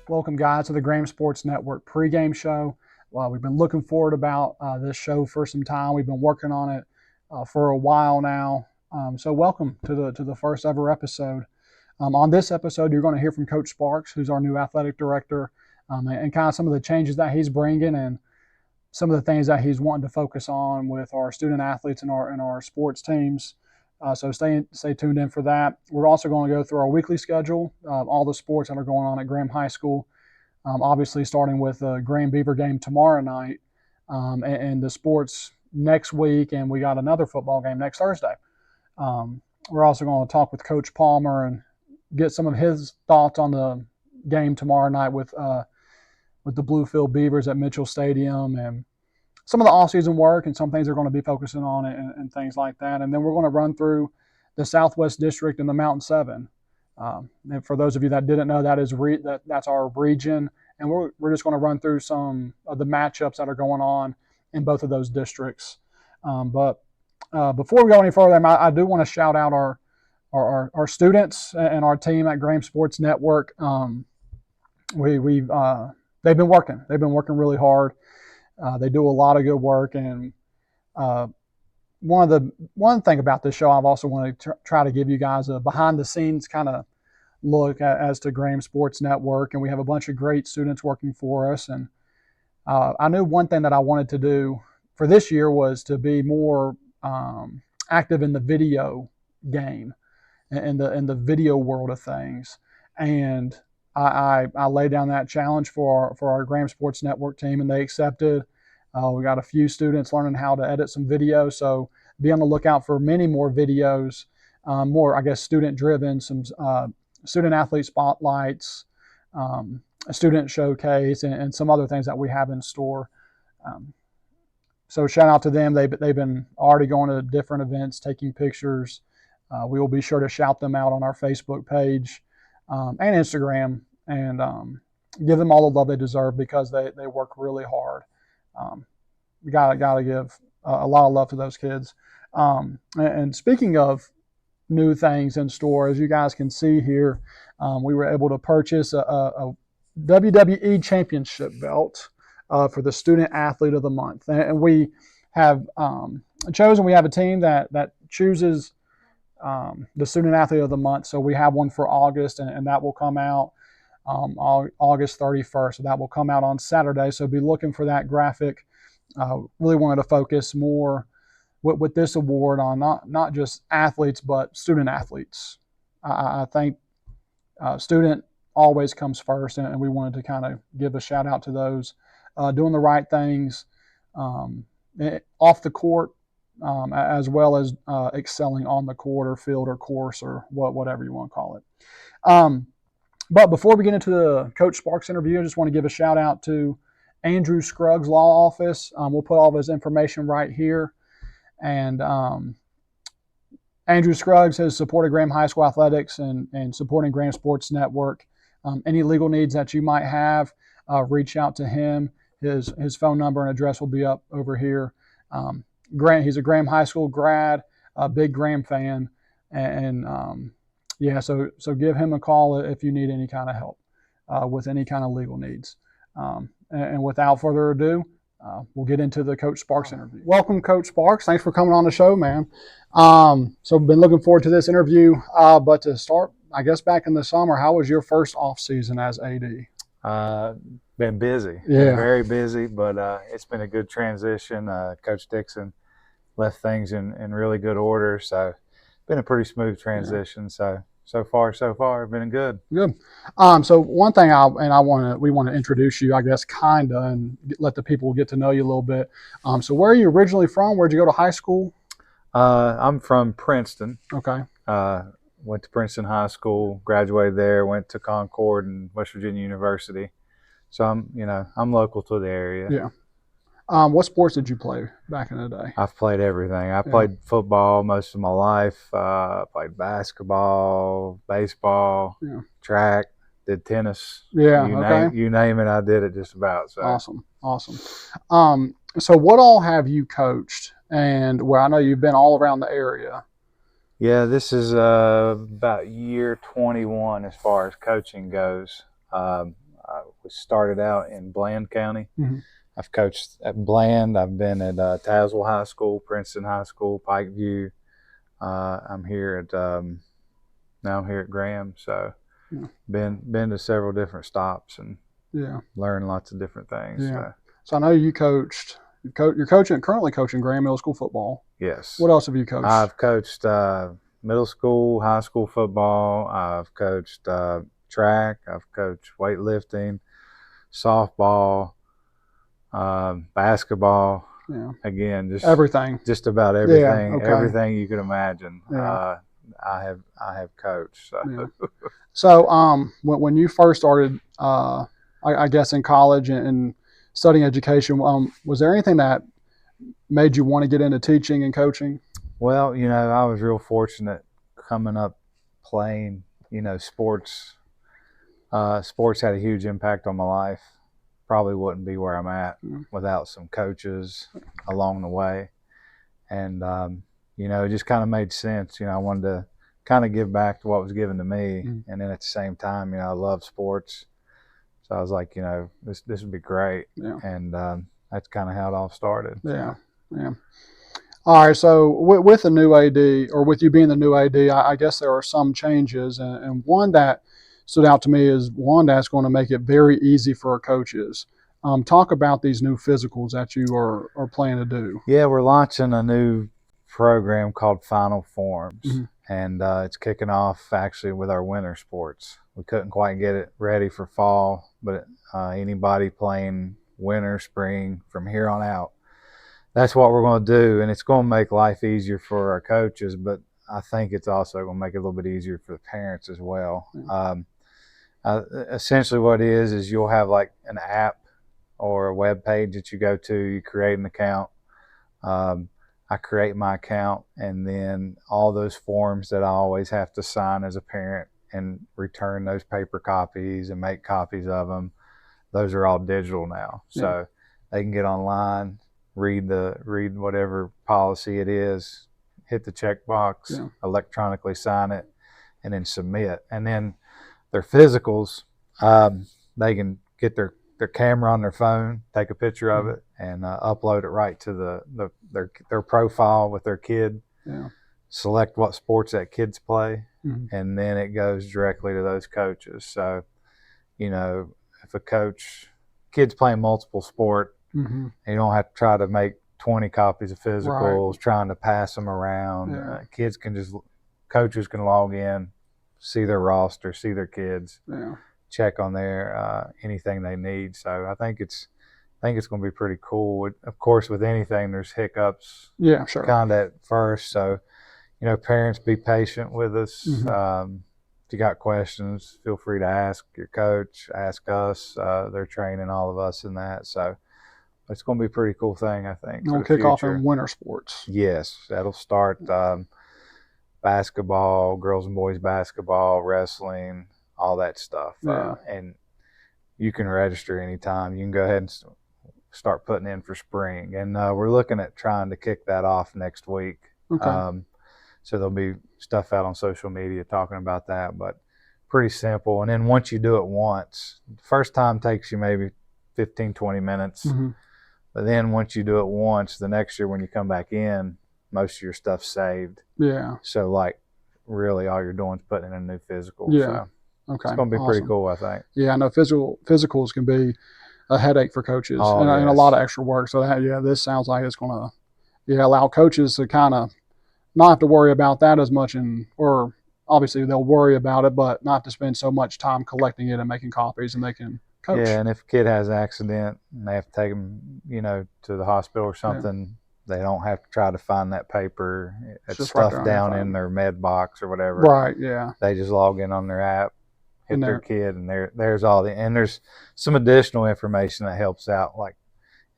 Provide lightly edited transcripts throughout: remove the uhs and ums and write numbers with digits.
Welcome, guys, to the Graham Sports Network pregame show. Well, we've been looking forward about this show for some time. We've been working on it for a while now. So welcome to the first ever episode. On this episode, you're going to hear from Coach Sparks, who's our new athletic director, and kind of some of the changes that he's bringing and some of the things that he's wanting to focus on with our student athletes and our sports teams. So stay tuned in for that. We're also going to go through our weekly schedule, all the sports that are going on at Graham High School, obviously starting with the Graham-Beaver game tomorrow night and the sports next week, and we got another football game next Thursday. We're also going to talk with Coach Palmer and get some of his thoughts on the game tomorrow night with the Bluefield Beavers at Mitchell Stadium and some of the off-season work and some things they're going to be focusing on and things like that. And then we're going to run through the Southwest District and the Mountain 7. And for those of you that didn't know, that's our region. And we're just going to run through some of the matchups that are going on in both of those districts. But before we go any further, I do want to shout out our students and our team at Graham Sports Network. They've been working. They've been working really hard. They do a lot of good work, and one thing about this show, I've also wanted to try to give you guys a behind-the-scenes kind of look as to Graham Sports Network, and we have a bunch of great students working for us. And I knew one thing that I wanted to do for this year was to be more active in the video game and the video world of things, and I laid down that challenge for our Graham Sports Network team, and they accepted. We got a few students learning how to edit some video, so be on the lookout for many more videos, more, I guess, student-driven, some student-athlete spotlights, a student showcase, and some other things that we have in store. So shout out to them. They've been already going to different events, taking pictures. We will be sure to shout them out on our Facebook page and Instagram, and give them all the love they deserve because they work really hard. We gotta give a lot of love to those kids. And speaking of new things in store, as you guys can see here, we were able to purchase a WWE Championship belt for the Student Athlete of the Month, and we have chosen. We have a team that chooses the Student Athlete of the Month. So we have one for August, and that will come out August 31st. So that will come out on Saturday. So be looking for that graphic. Really wanted to focus more with this award on not just athletes, but student athletes. I think student always comes first, and we wanted to kind of give a shout out to those doing the right things off the court, as well as excelling on the court or field or course or whatever you want to call it. But before we get into the Coach Sparks interview, I just want to give a shout out to Andrew Scruggs' law office. We'll put all of his information right here. And Andrew Scruggs has supported Graham High School athletics and supporting Graham Sports Network. Any legal needs that you might have, reach out to him. His phone number and address will be up over here. He's a Graham High School grad, a big Graham fan, and so give him a call if you need any kind of help with any kind of legal needs. And without further ado, we'll get into the Coach Sparks interview. Welcome, Coach Sparks. Thanks for coming on the show, man. So been looking forward to this interview. But to start, I guess back in the summer, how was your first off season as AD? Been busy, yeah, very busy, but it's been a good transition. Coach Dixon left things in really good order, so been a pretty smooth transition. Yeah. So far, been good. Good. So one thing we want to introduce you, I guess, kinda, and let the people get to know you a little bit. So where are you originally from? Where'd you go to high school? I'm from Princeton. Okay. Went to Princeton High School, graduated there, went to Concord and West Virginia University. So I'm local to the area. Yeah. What sports did you play back in the day? I've played everything. I played football most of my life. Played basketball, baseball, track, did tennis. Yeah. You name it, I did it just about. So. Awesome. So what all have you coached? And I know you've been all around the area. Yeah, this is about year 21 as far as coaching goes. we started out in Bland County. Mm-hmm. I've coached at Bland. I've been at Tazewell High School, Princeton High School, Pikeview. I'm here at now I'm here at Graham. So Yeah. been to several different stops and learned lots of different things. Yeah. So I know you coached. You're currently coaching Graham Middle School football. Yes. What else have you coached? I've coached middle school, high school football. I've coached track. I've coached weightlifting, softball, basketball. Yeah. Again, just everything. Just about everything. Yeah, okay. Everything you can imagine. Yeah. I have coached. So, So when you first started, I guess in college and studying education, was there anything that made you want to get into teaching and coaching? Well, I was real fortunate coming up playing. Sports. Sports had a huge impact on my life. Probably wouldn't be where I'm at without some coaches along the way. And, it just kind of made sense. I wanted to kind of give back to what was given to me. And then at the same time, I love sports. So I was like, this would be great. Yeah. And that's kind of how it all started. Yeah. Yeah. All right. So with the new AD, or with you being the new AD, I guess there are some changes. And one that stood out to me is one that's going to make it very easy for our coaches. Talk about these new physicals that you are planning to do. Yeah, we're launching a new program called Final Forms, and it's kicking off actually with our winter sports. We couldn't quite get it ready for fall, but anybody playing winter, spring, from here on out, that's what we're going to do, and it's going to make life easier for our coaches, but I think it's also going to make it a little bit easier for the parents as well. Essentially what it is you'll have like an app or a web page that you go to, you create an account. I create my account, and then all those forms that I always have to sign as a parent and return those paper copies and make copies of them, those are all digital now. So they can get online, read whatever policy it is, hit the checkbox, electronically sign it, and then submit. And then their physicals, they can get their camera on their phone, take a picture of it, and upload it right to their profile with their kid. Select what sports that kids play, and then it goes directly to those coaches. So, if a kid's playing multiple sport, you don't have to try to make 20 copies of physicals, trying to pass them around. Coaches can log in, see their roster, see their kids. Check on their anything they need. So I think it's going to be pretty cool. Of course, with anything, there's hiccups. Yeah, sure. Kind of at first. So, parents, be patient with us. If you got questions, feel free to ask your coach, ask us. They're training all of us in that. So it's going to be a pretty cool thing, I think. It'll kick off in winter sports. Yes, that'll start basketball, girls and boys basketball, wrestling, all that stuff. And you can register anytime. You can go ahead and start putting in for spring. And we're looking at trying to kick that off next week. Okay. So there'll be stuff out on social media talking about that, but pretty simple. And then once you do it once, the first time takes you maybe 15, 20 minutes. But then once you do it once, the next year when you come back in, most of your stuff's saved. Yeah. So like really all you're doing is putting in a new physical. Yeah. So okay. It's going to be pretty cool, I think. Yeah, I know physicals can be a headache for coaches and a lot of extra work. So this sounds like it's going to allow coaches to kind of not have to worry about that as much, or obviously they'll worry about it, but not to spend so much time collecting it and making copies, and they can coach. Yeah, and if a kid has an accident and they have to take them, to the hospital or something, they don't have to try to find that paper. It's stuff down in their med box or whatever. Right, yeah. They just log in on their app, hit their kid, and there's all and there's some additional information that helps out, like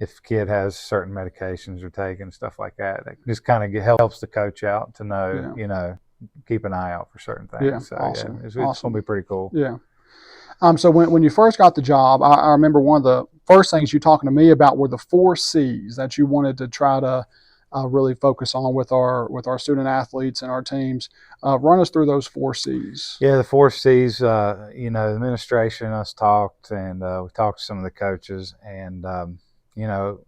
if a kid has certain medications or taking stuff like that. It just kind of helps the coach out to know, keep an eye out for certain things. Yeah, so awesome. It's going to be pretty cool. Yeah. So when you first got the job, I remember one of the first things you talking to me about were the 4 C's that you wanted to try to really focus on with our student athletes and our teams. Run us through those 4 C's. Yeah, the 4 C's. The administration and us talked, and we talked to some of the coaches, and you know,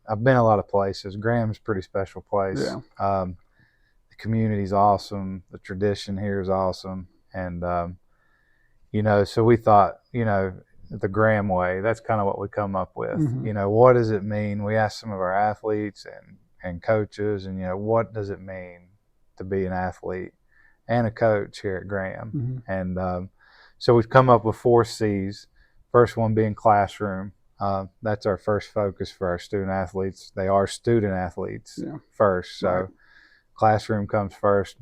I've been a lot of places. Graham's a pretty special place. Yeah. The community's awesome. The tradition here is awesome, and so we thought, the Graham way. That's kind of what we come up with. Mm-hmm. What does it mean? We asked some of our athletes and coaches, and what does it mean to be an athlete and a coach here at Graham? Mm-hmm. And so we've come up with 4 C's. First one being classroom. That's our first focus for our student athletes. They are student athletes first, so right. Classroom comes first.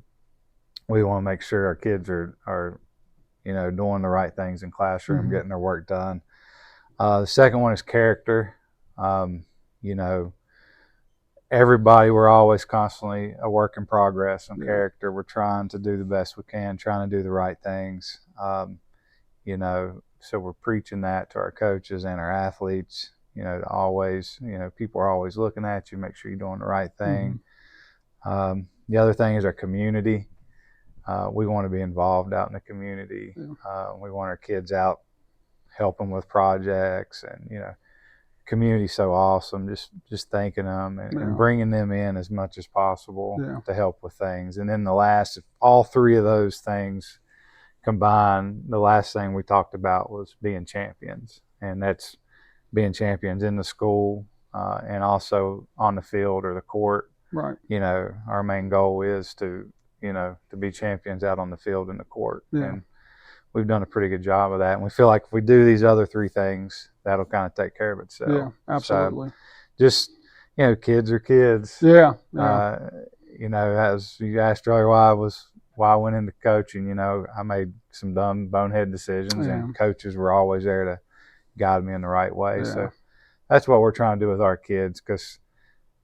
We want to make sure our kids are doing the right things in classroom, getting their work done. The second one is character. Everybody, we're always constantly a work in progress on character. We're trying to do the best we can, trying to do the right things. So we're preaching that to our coaches and our athletes, always, people are always looking at you, make sure you're doing the right thing. The other thing is our community. We want to be involved out in the community. We want our kids out helping with projects, and community's so awesome. Just thanking them and bringing them in as much as possible to help with things. And then if all 3 of those things combined, the last thing we talked about was being champions, and that's being champions in the school and also on the field or the court. Right. Our main goal is to be champions out on the field and the court. And we've done a pretty good job of that. And we feel like if we do these other 3 things, that'll kind of take care of itself. Yeah, absolutely. So just, kids are kids. Yeah. As you asked earlier why I went into coaching, I made some dumb bonehead decisions, and coaches were always there to guide me in the right way. Yeah. So that's what we're trying to do with our kids, because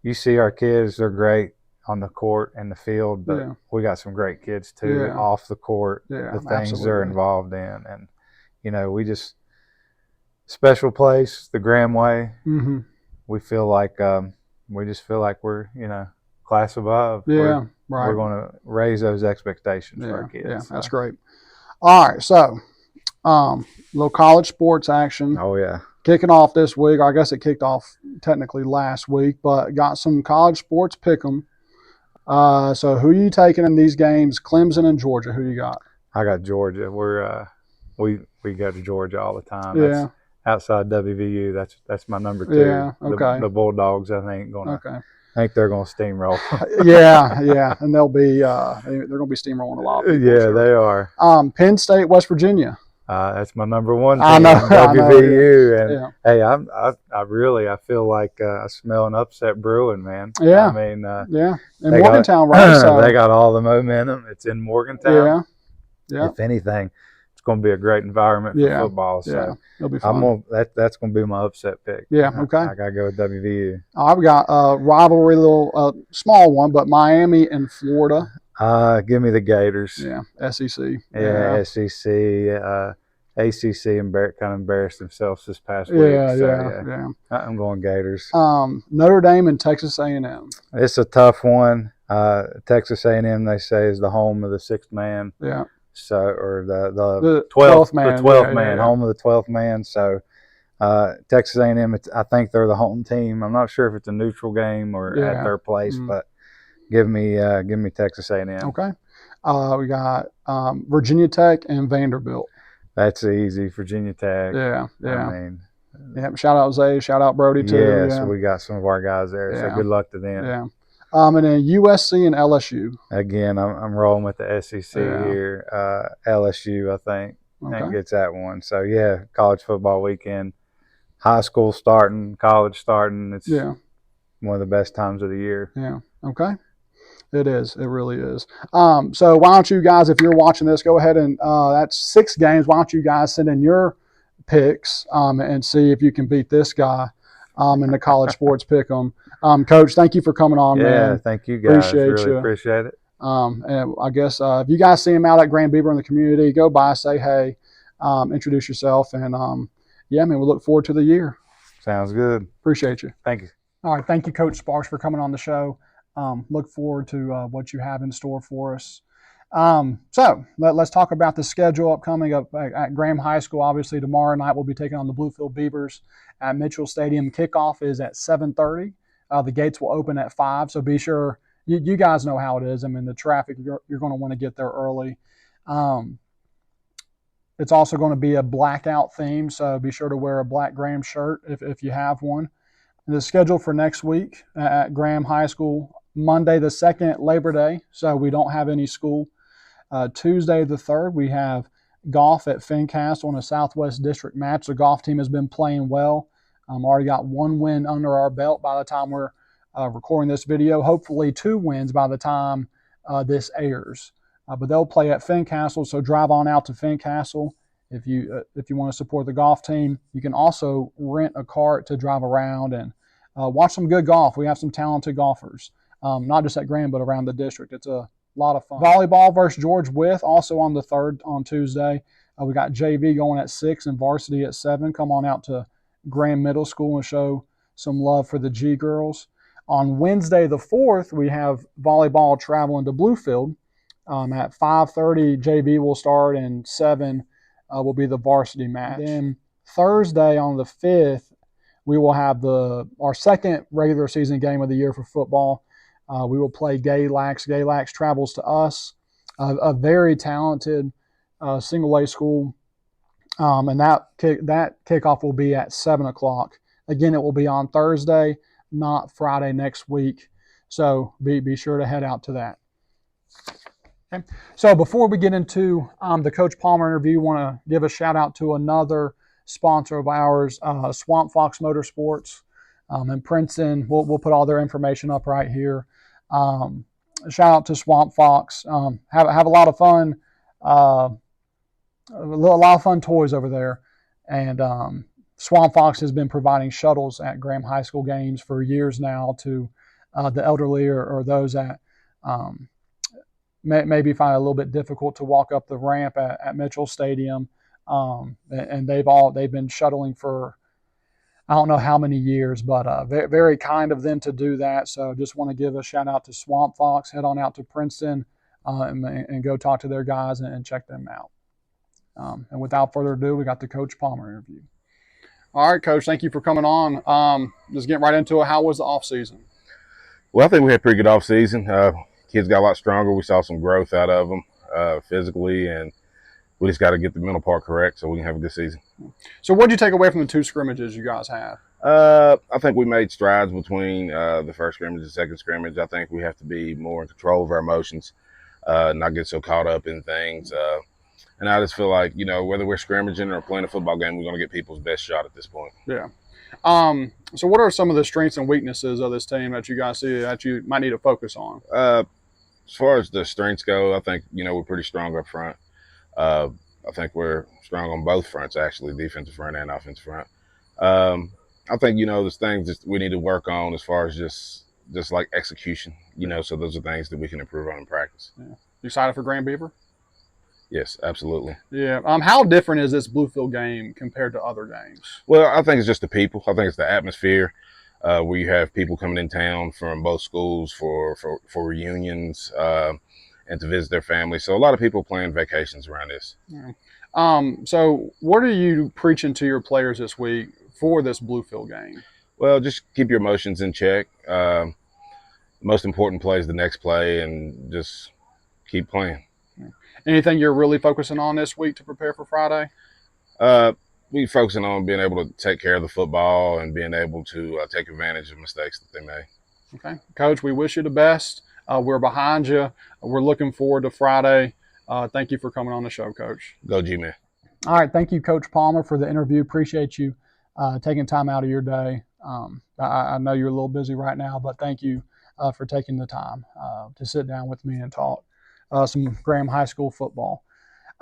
you see our kids, they're great on the court and the field, but we got some great kids too off the court, the things they're involved in. And special place, the Graham way. We feel like we're class above. Right. We're going to raise those expectations for our kids. Yeah, that's great. All right, so little college sports action. Oh yeah. Kicking off this week. I guess it kicked off technically last week, but got some college sports pick'em. So who are you taking in these games? Clemson and Georgia. Who you got? I got Georgia. We go to Georgia all the time. Yeah. That's outside WVU. That's my number 2. Yeah. Okay. The Bulldogs, I think, I think they're gonna steamroll. yeah, and they're gonna be steamrolling a lot. Yeah, they are. Penn State, West Virginia. That's my number 1 team, I know, WVU, and hey, I feel like I smell an upset brewing, man. Yeah, I mean, in Morgantown, right? So they got all the momentum. It's in Morgantown. Yeah. If anything, it's going to be a great environment for football. So it'll be fun. That's going to be my upset pick. Yeah, okay. I got to go with WVU. I've got a rivalry, little small one, but Miami and Florida. Give me the Gators. Yeah, SEC. Yeah, SEC. ACC kind of embarrassed themselves this past week. Yeah. I'm going Gators. Notre Dame and Texas A&M. It's a tough one. Texas A&M, they say, is the home of the 6th man. Yeah. So, or the 12th man. The 12th man, home of the 12th man. So, Texas A&M, I think they're the home team. I'm not sure if it's a neutral game or at their place, but give me Texas A&M. Okay. We got Virginia Tech and Vanderbilt. That's easy, Virginia Tech. Yeah. I mean, shout out Zay, shout out Brody too. Yeah, so we got some of our guys there. So good luck to them. Yeah. And then USC and LSU. Again, I'm rolling with the SEC here. LSU, I think gets that one. So yeah, college football weekend, high school starting, college starting. It's one of the best times of the year. Yeah. Okay. It is. It really is. So why don't you guys, if you're watching this, go ahead and that's 6 games. Why don't you guys send in your picks and see if you can beat this guy in the college sports pick'em. Coach, thank you for coming on, man. Yeah, thank you guys. Appreciate Appreciate it. And I guess if you guys see him out at Graham-Beaver in the community, go by, say hey, introduce yourself, and man, we look forward to the year. Sounds good. Appreciate you. Thank you. All right, thank you, Coach Sparks, for coming on the show. look forward to what you have in store for us. So let's talk about the schedule upcoming up at Graham High School. Obviously, tomorrow night we'll be taking on the Bluefield Beavers at Mitchell Stadium. Kickoff is at 7:30. The gates will open at 5, so be sure you guys know how it is. I mean, the traffic, you're going to want to get there early. It's also going to be a blackout theme, so be sure to wear a black Graham shirt if you have one. The schedule for next week at Graham High School: Monday the 2nd, Labor Day, so we don't have any school. Tuesday the 3rd, we have golf at Fincastle in a Southwest District match. The golf team has been playing well. Already got 1 win under our belt by the time we're recording this video. Hopefully 2 wins by the time this airs. But they'll play at Fincastle, so drive on out to Fincastle if you want to support the golf team. You can also rent a cart to drive around and watch some good golf. We have some talented golfers, not just at Graham, but around the district. It's a lot of fun. Volleyball versus George Wythe, also on the 3rd on Tuesday. We got JV going at 6 and varsity at 7. Come on out to Graham Middle School and show some love for the G girls. On Wednesday the 4th, we have volleyball traveling to Bluefield. At 5:30, JV will start, and 7 will be the varsity match. Then Thursday on the 5th, we will have our second regular season game of the year for football. We will play Galax. Galax travels to us, a very talented single A school, and that kickoff will be at 7 o'clock. Again, it will be on Thursday, not Friday next week. So be sure to head out to that. Okay. So before we get into the Coach Palmer interview, I want to give a shout out to another sponsor of ours, Swamp Fox Motorsports in Princeton. We'll put all their information up right here. Shout out to Swamp Fox. Have a lot of fun, a lot of fun toys over there, and Swamp Fox has been providing shuttles at Graham High School games for years now to the elderly or those that maybe find it a little bit difficult to walk up the ramp at Mitchell Stadium. And they've been shuttling for I don't know how many years, but very, very kind of them to do that. So just want to give a shout out to Swamp Fox. Head on out to Princeton and go talk to their guys and check them out. And without further ado, we got the Coach Palmer interview. All right, Coach, thank you for coming on. Just getting right into it. How was the off season? Well, I think we had a pretty good off season. Kids got a lot stronger. We saw some growth out of them physically, and we just got to get the mental part correct so we can have a good season. So what did you take away from the 2 scrimmages you guys had? I think we made strides between the first scrimmage and second scrimmage. I think we have to be more in control of our emotions, not get so caught up in things. And I just feel like, whether we're scrimmaging or playing a football game, we're going to get people's best shot at this point. Yeah. So what are some of the strengths and weaknesses of this team that you guys see that you might need to focus on? As far as the strengths go, I think, we're pretty strong up front. I think we're strong on both fronts, actually, defensive front and offensive front. I think, there's things that we need to work on as far as just like execution, so those are things that we can improve on in practice. Yeah. You excited for Graham-Beaver? Yes, absolutely. Yeah. How different is this Bluefield game compared to other games? Well, I think it's just the people. I think it's the atmosphere. Where you have people coming in town from both schools for reunions and to visit their families. So a lot of people plan vacations around this. Yeah. So what are you preaching to your players this week for this Bluefield game? Well, just keep your emotions in check. Most important play is the next play, and just keep playing. Anything you're really focusing on this week to prepare for Friday? We're focusing on being able to take care of the football and being able to take advantage of mistakes that they make. Okay. Coach, we wish you the best. We're behind you. We're looking forward to Friday. Thank you for coming on the show, Coach. Go G-Man. All right. Thank you, Coach Palmer, for the interview. Appreciate you taking time out of your day. I know you're a little busy right now, but thank you for taking the time to sit down with me and talk some Graham High School football.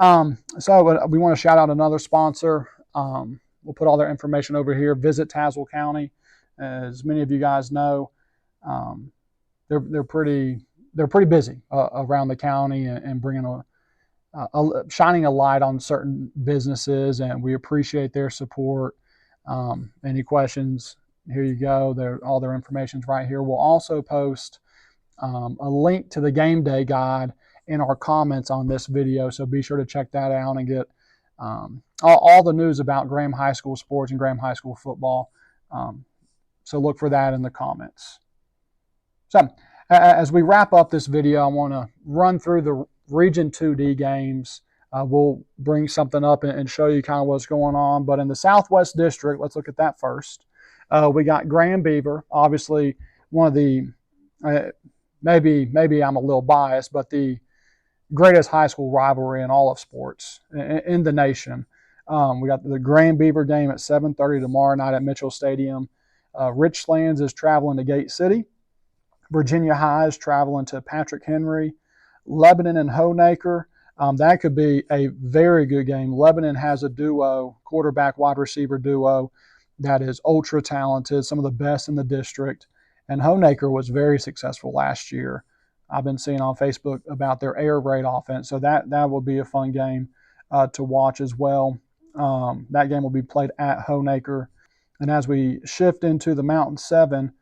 So we want to shout out another sponsor. We'll put all their information over here. Visit Tazewell County. As many of you guys know, they're pretty busy around the county and bringing shining a light on certain businesses, and we appreciate their support. Any questions? Here you go. All their information's right here. We'll also post a link to the game day guide in our comments on this video. So be sure to check that out and get all the news about Graham High School sports and Graham High School football. So look for that in the comments. So as we wrap up this video, I want to run through the Region 2D games. We'll bring something up and show you kind of what's going on. But in the Southwest District, let's look at that first. We got Graham-Beaver, obviously one of the, maybe I'm a little biased, but the greatest high school rivalry in all of sports in the nation. We got the Graham-Beaver game at 7:30 tomorrow night at Mitchell Stadium. Richlands is traveling to Gate City. Virginia High is traveling to Patrick Henry. Lebanon and Honaker. That could be a very good game. Lebanon has a duo, quarterback wide receiver duo, that is ultra talented, some of the best in the district. And Honaker was very successful last year. I've been seeing on Facebook about their air raid offense, so that will be a fun game to watch as well. That game will be played at Honaker. And as we shift into the Mountain 7,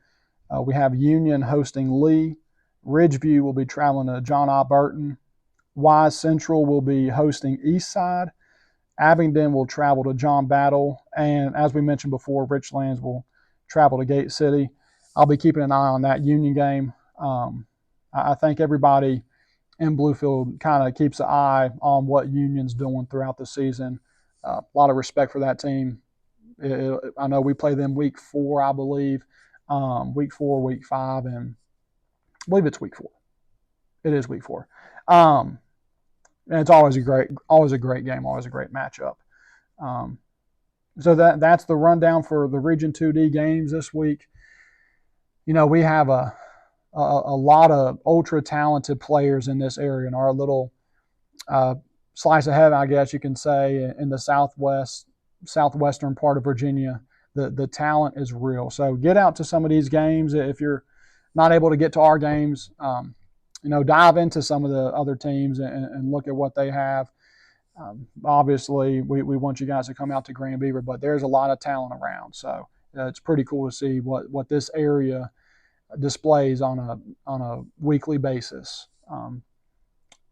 we have Union hosting Lee. Ridgeview will be traveling to John I. Burton. Wise Central will be hosting Eastside. Abingdon will travel to John Battle. And as we mentioned before, Richlands will travel to Gate City. I'll be keeping an eye on that Union game. I think everybody in Bluefield kind of keeps an eye on what Union's doing throughout the season. A lot of respect for that team. I know we play them week 4, I believe. Week 4, week 5, and I believe it's week 4. It is week 4. And it's always a great game, always a great matchup. So that's the rundown for the Region 2D games this week. You know, we have a lot of ultra talented players in this area in our little slice of heaven, I guess you can say, in the southwestern part of Virginia. The talent is real. So get out to some of these games. If you're not able to get to our games, dive into some of the other teams and look at what they have. Obviously, we want you guys to come out to Graham-Beaver, but there's a lot of talent around. So it's pretty cool to see what this area displays on a weekly basis.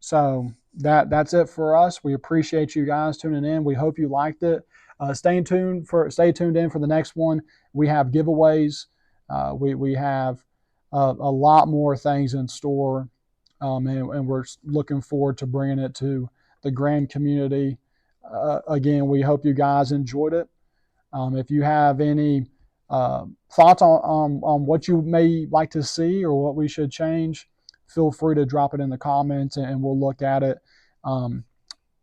So that's it for us. We appreciate you guys tuning in. We hope you liked it. Stay tuned in for the next one. We have giveaways. We have a lot more things in store, and we're looking forward to bringing it to the Graham community. Again, we hope you guys enjoyed it. If you have any thoughts on what you may like to see or what we should change, feel free to drop it in the comments and we'll look at it.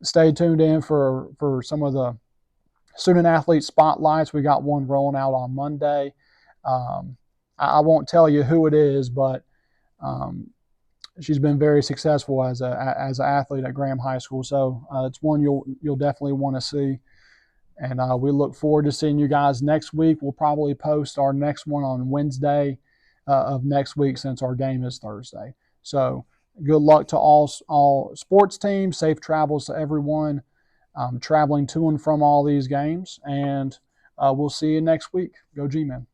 Stay tuned in for some of the student athlete spotlights. We got one rolling out on Monday. I won't tell you who it is, but she's been very successful as an athlete at Graham High School. So it's one you'll definitely want to see. And we look forward to seeing you guys next week. We'll probably post our next one on Wednesday of next week since our game is Thursday. So good luck to all sports teams. Safe travels to everyone traveling to and from all these games. And we'll see you next week. Go G-Men.